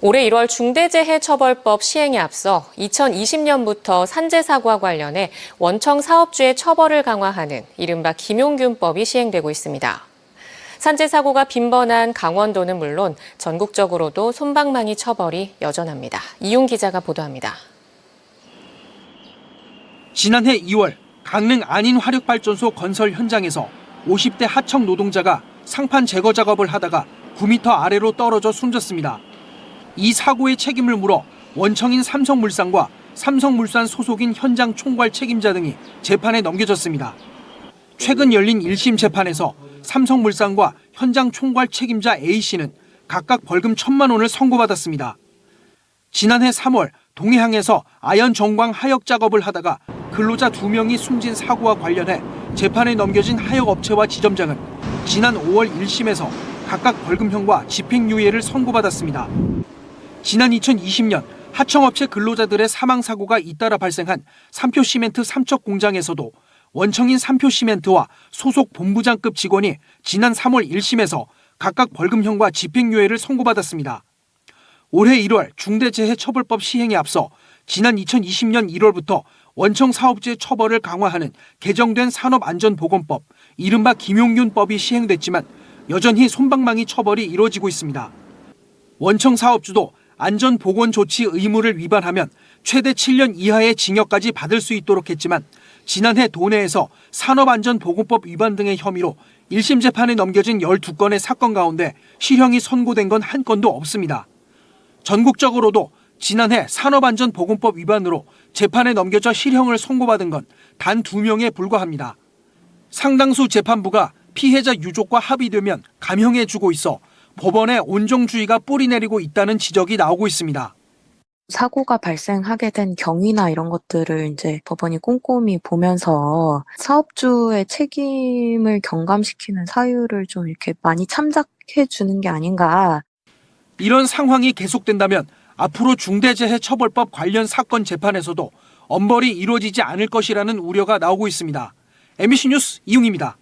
올해 1월 중대재해처벌법 시행에 앞서 2020년부터 산재 사고와 관련해 원청 사업주의 처벌을 강화하는 이른바 김용균법이 시행되고 있습니다. 산재 사고가 빈번한 강원도는 물론 전국적으로도 솜방망이 처벌이 여전합니다. 이용 기자가 보도합니다. 지난해 2월 강릉 안인화력발전소 건설 현장에서 50대 하청 노동자가 상판 제거 작업을 하다가 9m 아래로 떨어져 숨졌습니다. 이 사고의 책임을 물어 원청인 삼성물산과 삼성물산 소속인 현장 총괄 책임자 등이 재판에 넘겨졌습니다. 최근 열린 1심 재판에서 삼성물산과 현장 총괄 책임자 A씨는 각각 벌금 1,000만 원을 선고받았습니다. 지난해 3월 동해항에서 아연 정광 하역 작업을 하다가 근로자 2명이 숨진 사고와 관련해 재판에 넘겨진 하역업체와 지점장은 지난 5월 1심에서 각각 벌금형과 집행유예를 선고받았습니다. 지난 2020년 하청업체 근로자들의 사망사고가 잇따라 발생한 삼표시멘트 삼척 공장에서도 원청인 삼표시멘트와 소속 본부장급 직원이 지난 3월 1심에서 각각 벌금형과 집행유예를 선고받았습니다. 올해 1월 중대재해처벌법 시행에 앞서 지난 2020년 1월부터 원청 사업주의 처벌을 강화하는 개정된 산업안전보건법, 이른바 김용균법이 시행됐지만 여전히 솜방망이 처벌이 이루어지고 있습니다. 원청 사업주도 안전보건조치 의무를 위반하면 최대 7년 이하의 징역까지 받을 수 있도록 했지만 지난해 도내에서 산업안전보건법 위반 등의 혐의로 1심 재판에 넘겨진 12건의 사건 가운데 실형이 선고된 건 한 건도 없습니다. 전국적으로도 지난해 산업안전보건법 위반으로 재판에 넘겨져 실형을 선고받은 건 단 2명에 불과합니다. 상당수 재판부가 피해자 유족과 합의되면 감형해주고 있어 법원에 온정주의가 뿌리내리고 있다는 지적이 나오고 있습니다. 사고가 발생하게 된 경위나 이런 것들을 이제 법원이 꼼꼼히 보면서 사업주의 책임을 경감시키는 사유를 좀 이렇게 많이 참작해 주는 게 아닌가. 이런 상황이 계속된다면 앞으로 중대재해처벌법 관련 사건 재판에서도 엄벌이 이루어지지 않을 것이라는 우려가 나오고 있습니다. MBC 뉴스 이웅입니다.